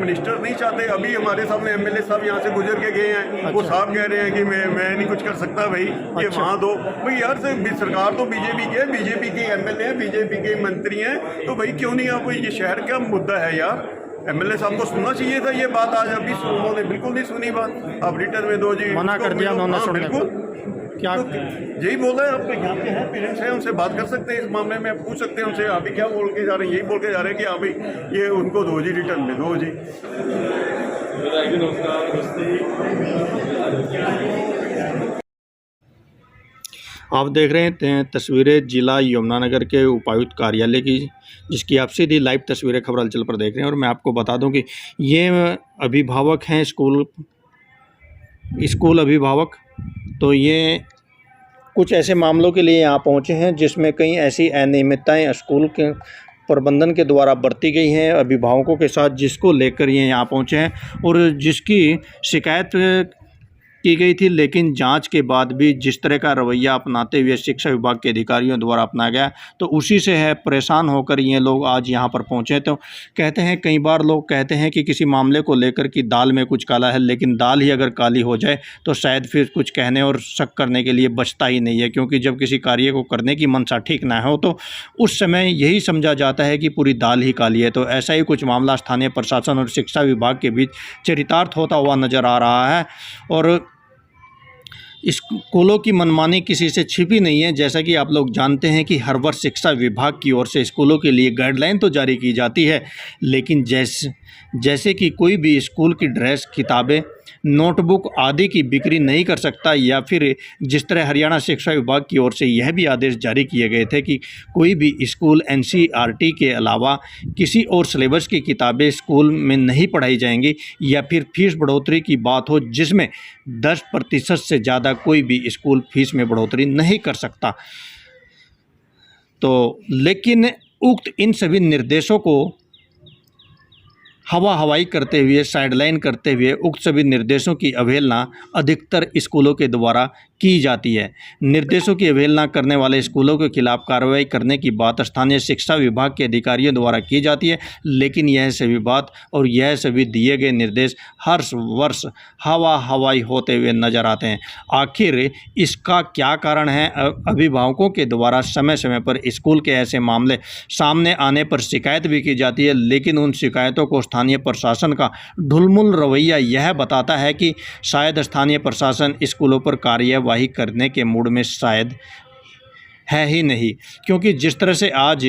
Minister नहीं चाहते। अभी हमारे सामने एमएलए साहब यहाँ से गुजर के गए हैं, वो साहब कह रहे हैं कि मैं नहीं कुछ कर सकता भाई, ये वहाँ दो। भाई यार सरकार तो बीजेपी की है, बीजेपी के एमएलए हैं, बीजेपी के मंत्री हैं, तो भाई क्यों नहीं आप, ये शहर का मुद्दा है यार, एमएलए साहब को सुनना चाहिए था ये बात। आज अभी उन्होंने बिल्कुल नहीं सुनी बात, आप रिटर्न में दो जी, मना कर दिया उन्होंने सुनने को। क्या तो यही बोल रहे हैं, आपके यहाँ पे हैं पेरेंट्स हैं, उनसे बात कर सकते हैं इस मामले में, आप पूछ सकते हैं उनसे अभी क्या बोल के जा रहे हैं। यही बोल के जा रहे हैं कि हाँ भाई ये उनको दो जी, रिटर्न में दो जी। आप देख रहे हैं तस्वीरें जिला यमुनानगर के उपायुक्त कार्यालय की, जिसकी आप सीधी लाइव तस्वीरें खबर हलचल पर देख रहे हैं। और मैं आपको बता दूं कि ये अभिभावक हैं, स्कूल अभिभावक, तो ये कुछ ऐसे मामलों के लिए यहाँ पहुँचे हैं जिसमें कई ऐसी अनियमितताएँ स्कूल के प्रबंधन के द्वारा बरती गई हैं अभिभावकों के साथ, जिसको लेकर ये यहाँ पहुँचे हैं और जिसकी शिकायत की गई थी। लेकिन जांच के बाद भी जिस तरह का रवैया अपनाते हुए शिक्षा विभाग के अधिकारियों द्वारा अपनाया गया, तो उसी से है परेशान होकर ये लोग आज यहाँ पर पहुँचे। तो कहते हैं, कई बार लोग कहते हैं कि किसी मामले को लेकर कि दाल में कुछ काला है, लेकिन दाल ही अगर काली हो जाए तो शायद फिर कुछ कहने और शक करने के लिए बचता ही नहीं है, क्योंकि जब किसी कार्य को करने की मंशा ठीक ना हो तो उस समय यही समझा जाता है कि पूरी दाल ही काली है। तो ऐसा ही कुछ मामला स्थानीय प्रशासन और शिक्षा विभाग के बीच चरितार्थ होता हुआ नज़र आ रहा है। और स्कूलों की मनमानी किसी से छिपी नहीं है। जैसा कि आप लोग जानते हैं कि हर वर्ष शिक्षा विभाग की ओर से स्कूलों के लिए गाइडलाइन तो जारी की जाती है, लेकिन जैसे कि कोई भी स्कूल की ड्रेस, किताबें, नोटबुक आदि की बिक्री नहीं कर सकता, या फिर जिस तरह हरियाणा शिक्षा विभाग की ओर से यह भी आदेश जारी किए गए थे कि कोई भी स्कूल एनसीईआरटी के अलावा किसी और सिलेबस की किताबें स्कूल में नहीं पढ़ाई जाएंगी, या फिर फीस बढ़ोतरी की बात हो जिसमें 10% से ज़्यादा कोई भी स्कूल फीस में बढ़ोतरी नहीं कर सकता। तो लेकिन उक्त इन सभी निर्देशों को हवाई करते हुए, साइडलाइन करते हुए उक्त सभी निर्देशों की अवहेलना अधिकतर स्कूलों के द्वारा की जाती है। निर्देशों की अवहेलना करने वाले स्कूलों के खिलाफ कार्रवाई करने की बात स्थानीय शिक्षा विभाग के अधिकारियों द्वारा की जाती है, लेकिन यह सभी बात और यह सभी दिए गए निर्देश हर वर्ष हवाई होते हुए नजर आते हैं। आखिर इसका क्या कारण है? अभिभावकों के द्वारा समय समय पर स्कूल के ऐसे मामले सामने आने पर शिकायत भी की जाती है, लेकिन उन शिकायतों को स्थानीय प्रशासन का ढुलमुल रवैया यह बताता है कि शायद स्थानीय प्रशासन स्कूलों पर कार्यवाही करने के मूड में शायद है ही नहीं। क्योंकि जिस तरह से आज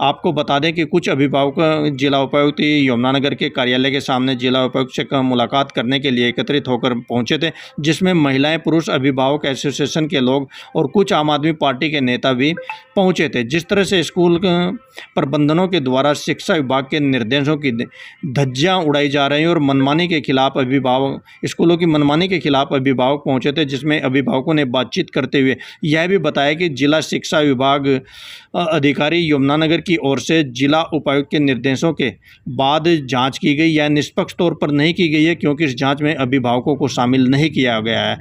आपको बता दें कि कुछ अभिभावक जिला उपायुक्त यमुनानगर के कार्यालय के सामने जिला उपायुक्त से मुलाकात करने के लिए एकत्रित होकर पहुंचे थे, जिसमें महिलाएं, पुरुष अभिभावक एसोसिएशन के लोग और कुछ आम आदमी पार्टी के नेता भी पहुंचे थे। जिस तरह से स्कूल प्रबंधनों के द्वारा शिक्षा विभाग के निर्देशों की धज्जियां उड़ाई जा रही हैं और मनमानी के खिलाफ स्कूलों की मनमानी के खिलाफ अभिभावक पहुँचे थे, जिसमें अभिभावकों ने बातचीत करते हुए यह भी बताया कि जिला शिक्षा विभाग अधिकारी यमुनानगर की ओर से जिला उपायुक्त के निर्देशों के बाद जांच की गई, या निष्पक्ष तौर पर नहीं की गई है, क्योंकि इस जांच में अभिभावकों को शामिल नहीं किया गया है।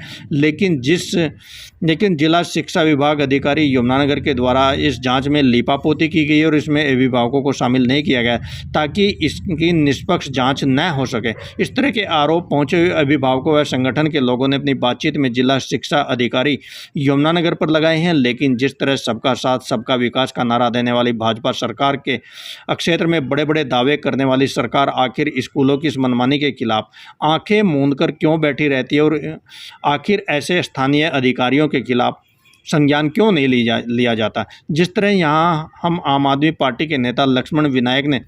लेकिन जिला शिक्षा विभाग अधिकारी यमुनानगर के द्वारा इस जांच में लीपापोती की गई और इसमें अभिभावकों को शामिल नहीं किया गया, ताकि इसकी निष्पक्ष जाँच न हो सके। इस तरह के आरोप पहुँचे हुए अभिभावकों व संगठन के लोगों ने अपनी बातचीत में जिला शिक्षा अधिकारी यमुनानगर पर लगाए हैं। लेकिन जिस तरह सबका साथ सबका विकास का नारा देने वाली भाजपा सरकार के क्षेत्र में बड़े बड़े दावे करने वाली सरकार आखिर स्कूलों की इस मनमानी के खिलाफ आंखें मूंद कर क्यों बैठी रहती है, और आखिर ऐसे स्थानीय अधिकारियों के खिलाफ संज्ञान क्यों नहीं लिया जाता। जिस तरह यहाँ हम आम आदमी पार्टी के नेता लक्ष्मण विनायक ने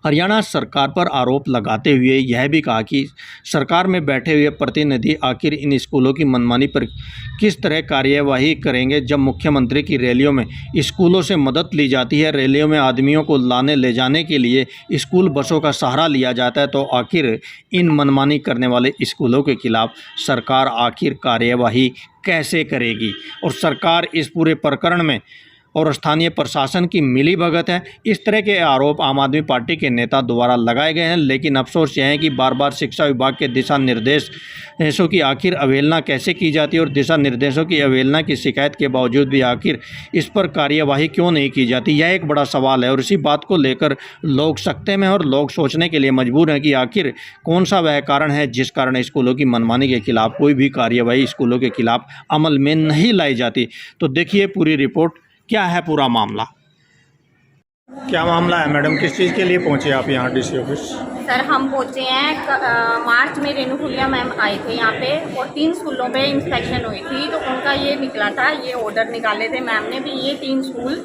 हरियाणा सरकार पर आरोप लगाते हुए यह भी कहा कि सरकार में बैठे हुए प्रतिनिधि आखिर इन स्कूलों की मनमानी पर किस तरह कार्यवाही करेंगे। जब मुख्यमंत्री की रैलियों में स्कूलों से मदद ली जाती है, रैलियों में आदमियों को लाने ले जाने के लिए स्कूल बसों का सहारा लिया जाता है, तो आखिर इन मनमानी करने वाले स्कूलों के खिलाफ सरकार आखिर कार्यवाही कैसे करेगी। और सरकार इस पूरे प्रकरण में और स्थानीय प्रशासन की मिलीभगत है। इस तरह के आरोप आम आदमी पार्टी के नेता द्वारा लगाए गए हैं, लेकिन अफसोस यह है कि बार बार शिक्षा विभाग के दिशा निर्देशों की आखिर अवहेलना कैसे की जाती है और दिशा निर्देशों की अवहेलना की शिकायत के बावजूद भी आखिर इस पर कार्यवाही क्यों नहीं की जाती, यह एक बड़ा सवाल है। और इसी बात को लेकर लोग सकते में और लोग सोचने के लिए मजबूर हैं कि आखिर कौन सा वह कारण है जिस कारण स्कूलों की मनमानी के खिलाफ कोई भी कार्यवाही स्कूलों के खिलाफ अमल में नहीं लाई जाती। तो देखिए पूरी रिपोर्ट, क्या है पूरा मामला। क्या मामला है मैडम, किस चीज़ के लिए पहुंचे आप यहाँ डीसी ऑफिस? सर हम पहुँचे हैं मार्च में, रेणु फुलिया मैम आए थे यहाँ पे और 3 स्कूलों पे इंस्पेक्शन हुई थी, तो उनका ये निकला था, ये ऑर्डर निकाले थे मैम ने भी ये 3 स्कूल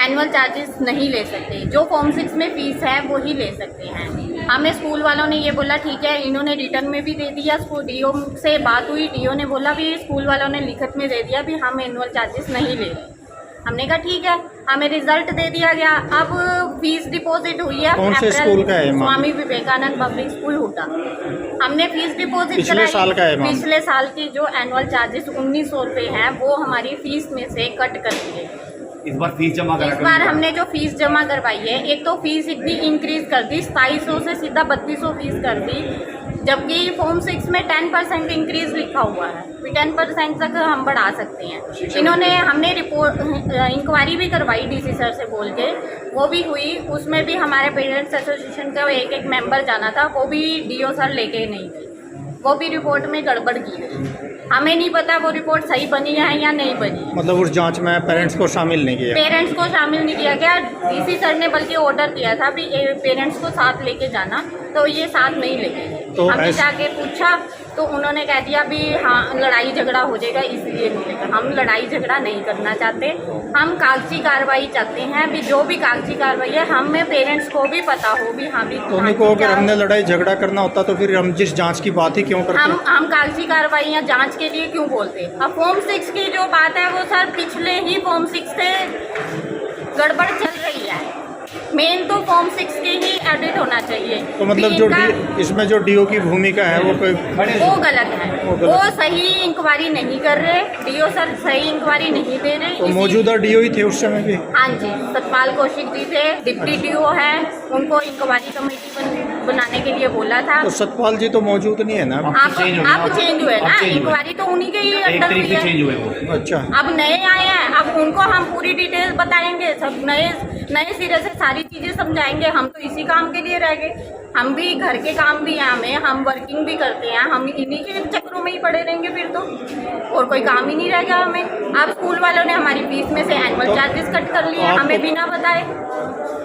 एनुअल चार्जेस नहीं ले सकते, जो फॉर्म 6 में फीस है वो ही ले सकते हैं। हमें स्कूल वालों ने ये बोला ठीक है, इन्होंने रिटर्न में भी दे दिया, डीओ से बात हुई, डीओ ने बोला भी स्कूल वालों ने लिखित में दे दिया भी हम एनुअल चार्जेस नहीं ले रहे। हमने कहा ठीक है, हमें रिजल्ट दे दिया गया। अब फीस डिपॉजिट हुई है। कौन से स्कूल का है? Swami Vivekananda public school हुटा। हमने फीस डिपॉजिट पिछले साल का है मैम? पिछले साल की जो एनुअल चार्जेस 1900 रुपये हैं वो हमारी फीस में से कट कर दिए। इस बार फीस जमा करा, इस बार हमने जो फीस जमा करवाई है, एक तो फीस इतनी इंक्रीज कर दी, 2700 से सीधा 3200 फीस कर दी, जबकि फॉर्म 6 में 10% इंक्रीज लिखा हुआ है, 10% तक हम बढ़ा सकते हैं। इन्होंने हमने रिपोर्ट इंक्वायरी भी करवाई डीसी सर से बोल के, वो भी हुई, उसमें भी हमारे पेरेंट्स एसोसिएशन का एक मेंबर जाना था, वो भी डीओ सर लेके नहीं गए, वो भी रिपोर्ट में गड़बड़ की गई। हमें नहीं पता वो रिपोर्ट सही बनी है या नहीं बनी है। मतलब उस जांच में पेरेंट्स को शामिल नहीं किया? पेरेंट्स को शामिल नहीं किया गया। डीसी सर ने बल्कि ऑर्डर किया था भी पेरेंट्स को साथ लेके जाना, तो ये साथ नहीं लेके गए। तो हमने जाके पूछा तो उन्होंने कह दिया भी हाँ लड़ाई झगड़ा हो जाएगा इसलिए नहीं लेकर। हम लड़ाई झगड़ा नहीं करना चाहते, हम कागजी कार्रवाई चाहते हैं भी, जो भी कागजी कार्रवाई है हमें पेरेंट्स को भी पता हो भी हाँ भी। तो उनको अगर हमने लड़ाई झगड़ा करना होता तो फिर हम जिस जांच की बात ही क्यों करते? हम कागजी कार्रवाई या जांच के लिए क्यों बोलते? अब फॉर्म 6 की जो बात है वो सर पिछले ही फॉर्म 6 से गड़बड़ चल रही है। मेन तो फॉर्म 6 के ही एडिट होना चाहिए। तो मतलब जो इसमें जो डीओ की भूमिका है वो गलत है, वो सही इंक्वायरी नहीं कर रहे, डीओ सर सही इंक्वायरी नहीं दे रहे। तो मौजूदा डीओ ही थे उस समय भी? हाँ जी, सतपाल कौशिक जी थे, डिप्टी डीओ है, उनको इंक्वायरी कमेटी बनाने के लिए बोला था। तो सतपाल जी तो मौजूद नहीं है ना? अब चेंज हुए ना, इंक्वायरी तो उन्हीं के ही अंडर हुई है। अच्छा, अब नए आए हैं, अब उनको हम पूरी डिटेल बताएंगे, सब नए सिरे से सारी चीजें समझाएंगे। हम तो इसी काम के लिए रह गए, हम भी घर के काम भी हैं, हमें हम वर्किंग भी करते हैं, हम इन्हीं के चक्करों में ही पड़े रहेंगे फिर तो, और कोई काम ही नहीं रहेगा हमें। अब स्कूल वालों ने हमारी फीस में से एनुअल चार्जेस कट कर लिए हमें बिना बताए।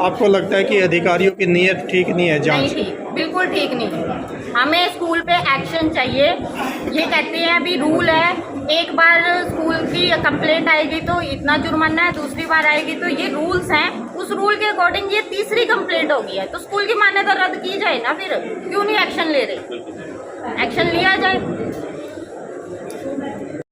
आपको लगता है कि अधिकारियों की नीयत ठीक नहीं है? जांच नहीं ठीक, बिल्कुल ठीक नहीं। हमें स्कूल पे एक्शन चाहिए। ये कहते हैं अभी रूल है, एक बार स्कूल की कंप्लेंट आएगी तो इतना जुर्माना है, दूसरी बार आएगी तो ये रूल्स हैं, उस रूल के अकॉर्डिंग ये तीसरी कंप्लेंट हो गई है तो स्कूल की मान्यता रद्द की जाए ना, फिर क्यों नहीं एक्शन ले रहे? एक्शन लिया जाए।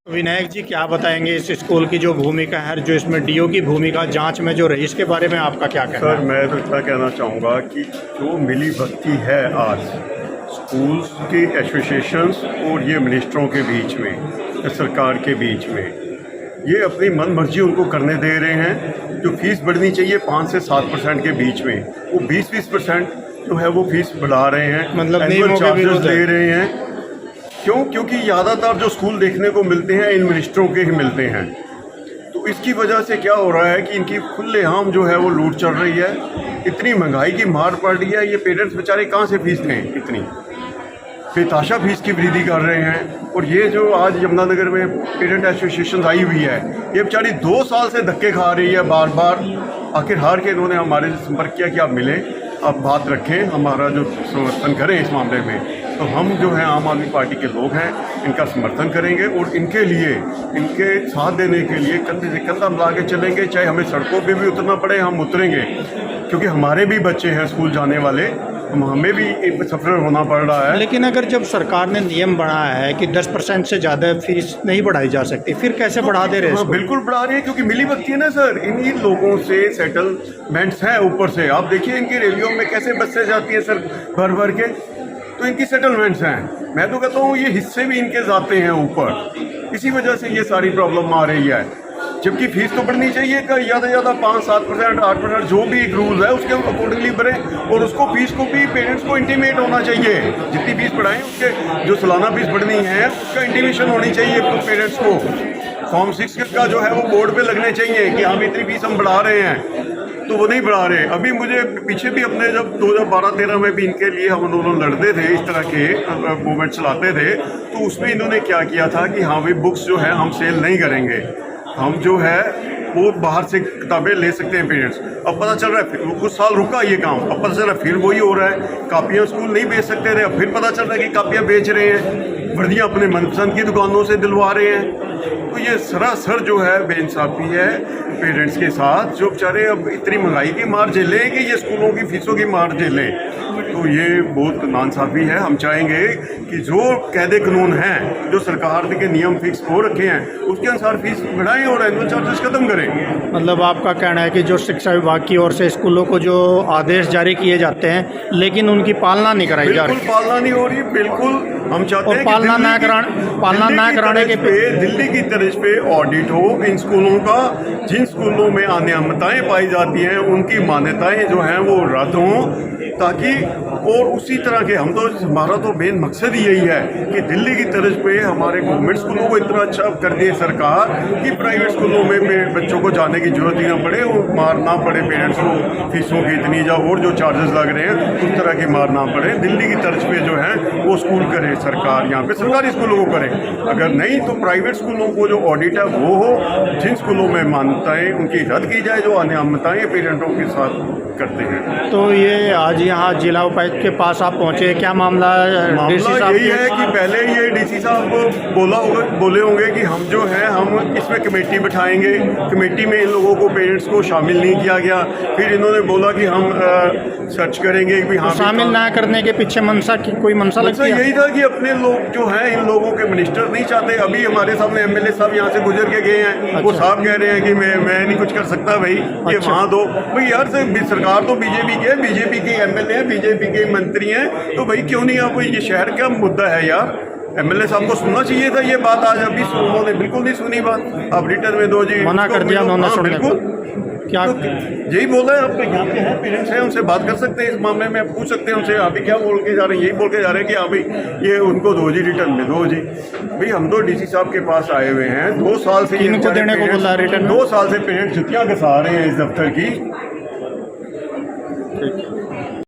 विनायक जी क्या बताएंगे इस स्कूल की जो भूमिका है, जो इसमें डीओ की भूमिका जांच में जो रही, इसके बारे में आपका क्या कहना है? सर मैं तो इतना कहना चाहूँगा कि जो मिली भगती है आज स्कूल्स के एसोसिएशंस और ये मिनिस्टरों के बीच में, सरकार के बीच में, ये अपनी मन मर्जी उनको करने दे रहे हैं। जो फीस बढ़नी चाहिए 5 से 7% के बीच में, वो 20% जो है वो फीस बढ़ा रहे हैं, मतलब एनुअल चार्जेस ले रहे हैं। क्यों? क्योंकि ज़्यादातर जो स्कूल देखने को मिलते हैं इन मिनिस्टरों के ही मिलते हैं। तो इसकी वजह से क्या हो रहा है कि इनकी खुलेआम जो है वो लूट चल रही है। इतनी महंगाई की मार पड़ रही है, ये पेरेंट्स बेचारे कहाँ से फीस दें? इतनी बेताशा फीस की वृद्धि कर रहे हैं। और ये जो आज यमुनानगर में पेरेंट एसोसिएशन आई हुई है, ये बेचारी 2 साल से धक्के खा रही है बार बार। आखिर हार के इन्होंने हमारे से संपर्क किया कि आप मिलें, आप बात रखें, हमारा जो समर्थन करें इस मामले में। तो हम जो है आम आदमी पार्टी के लोग हैं, इनका समर्थन करेंगे और इनके लिए, इनके साथ देने के लिए कंधे से कंधा मिला के चलेंगे। चाहे हमें सड़कों पे भी उतरना पड़े, हम उतरेंगे, क्योंकि हमारे भी बच्चे हैं स्कूल जाने वाले, हमें भी एक सफर होना पड़ रहा है। लेकिन अगर जब सरकार ने नियम बनाया है कि 10% से ज़्यादा फीस नहीं बढ़ाई जा सकती, फिर कैसे बढ़ा दे रहे हैं? बिल्कुल बढ़ा रही है, क्योंकि मिली भगती है ना सर। इन्हीं लोगों से सेटलमेंट्स हैं ऊपर से। आप देखिए इनकी रैलियों में कैसे बसें जाती हैं सर भर भर के, तो इनकी सेटलमेंट्स हैं। मैं तो कहता हूँ ये हिस्से भी इनके जाते हैं ऊपर, इसी वजह से ये सारी प्रॉब्लम आ रही है। जबकि फीस तो बढ़नी चाहिए का ज़्यादा से ज़्यादा 5-7%, 8%, जो भी एक रूल है उसके अकॉर्डिंगली बढ़े। और उसको फीस को भी पेरेंट्स को इंटीमेट होना चाहिए, जितनी फीस बढ़ाएं उसके जो सालाना फीस बढ़नी है उसका इंटीमेशन होनी चाहिए पेरेंट्स को। फॉर्म 6 का जो है वो बोर्ड पे लगने चाहिए कि हम इतनी फीस हम बढ़ा रहे हैं, तो वो नहीं बढ़ा रहे। अभी मुझे पीछे भी अपने जब 2012-13 में भी इनके लिए हम दोनों लड़ते थे, इस तरह के मूवमेंट चलाते थे, तो उसमें इन्होंने क्या किया था कि हाँ भाई बुक्स जो है हम सेल नहीं करेंगे, हम जो है वो बाहर से किताबें ले सकते हैं पेरेंट्स। अब पता चल रहा है कुछ साल रुका ये काम, अब पता चल रहा है फिर वही हो रहा है। कापियाँ स्कूल नहीं बेच सकते थे, अब फिर पता चल रहा है कि कापियाँ बेच रहे हैं, वर्दियाँ अपने मनपसंद की दुकानों से दिलवा रहे हैं। तो ये सरासर जो है बेइंसाफ़ी है पेरेंट्स के साथ, जो बेचारे अब इतनी महंगाई की मार झेलें कि ये स्कूलों की फीसों की मार झेलें। तो ये बहुत नाइंसाफ़ी है। हम चाहेंगे कि जो कायदे कानून हैं, जो सरकार के नियम फिक्स हो रखे हैं, उसके अनुसार फीस बढ़ाएं और एनुअल चार्जेस खत्म करें। मतलब आपका कहना है कि जो शिक्षा विभाग की ओर से स्कूलों को जो आदेश जारी किए जाते हैं लेकिन उनकी पालना नहीं कराई जा रही, बिल्कुल पालना नहीं हो रही। बिल्कुल हम चाहते हैं कि पालना ना कराने के दिल्ली की तर्ज पे ऑडिट हो इन स्कूलों का। जिन स्कूलों में अनियमितताएं पाई जाती हैं उनकी मान्यताएं जो हैं वो रद्द हों, ताकि और उसी तरह के हम तो हमारा तो मेन मकसद ही यही है कि दिल्ली की तर्ज पे हमारे गवर्नमेंट स्कूलों को इतना अच्छा कर दिए सरकार कि प्राइवेट स्कूलों में बच्चों को जाने की जरूरत ही ना पड़े और मार ना पड़े पेरेंट्स को फीसों की इतनी या और जो चार्जेस लग रहे हैं उस तरह की मार ना पड़े। दिल्ली की तर्ज पे जो है वो स्कूल करे सरकार, यहाँ पे सरकारी स्कूलों को करे। अगर नहीं तो प्राइवेट स्कूलों को जो ऑडिट है वो हो, जिन स्कूलों में मान्यताएँ उनकी रद्द की जाए जो अनियमितताएँ पेरेंटों के साथ करते हैं। तो ये आज यहाँ जिला उपायुक्त के पास आप पहुँचे, क्या मामला यही है कि पहले ये डीसी साहब बोले होंगे कि हम जो है हम इसमें कमेटी बिठाएंगे, कमेटी में इन लोगों को पेरेंट्स को शामिल नहीं किया गया। फिर इन्होंने बोला कि हम सर्च करेंगे कि हाँ, शामिल ना करने के पीछे मंशा की कोई मंशा लगती है? यही था कि अपने लोग जो हैं इन लोगों के मिनिस्टर नहीं चाहते। अभी हमारे सामने एमएलए साहब यहाँ से गुजर के गए हैं, वो साहब कह रहे हैं कि मैं नहीं कुछ कर सकता भाई, ये वहाँ दो भाई। यार से सरकार तो बीजेपी के, बीजेपी के एमएलए हैं, बीजेपी के मंत्री हैं, तो भाई क्यों नहीं आप, ये शहर का मुद्दा है यार। एमएलए साहब को सुनना चाहिए था ये बात, आज अभी उन्होंने बिल्कुल नहीं सुनी बात। आप रिटर्न में दो जी, मना कर दिया उन्होंने सुनने को। क्या तो यही बोल रहे हैं, आप यहाँ पे हैं पेरेंट्स हैं, उनसे बात कर सकते हैं इस मामले में, आप पूछ सकते हैं उनसे अभी क्या बोल के जा रहे हैं। यही बोल के जा रहे हैं कि हाँ भाई ये उनको दो जी, रिटर्न में दो जी। भाई हम तो डीसी साहब के पास आए हुए हैं, 2 साल से इनको देने को बोला रिटर्न, 2 साल से पेरेंट्स जुतियाँ घसा रहे हैं इस दफ्तर की।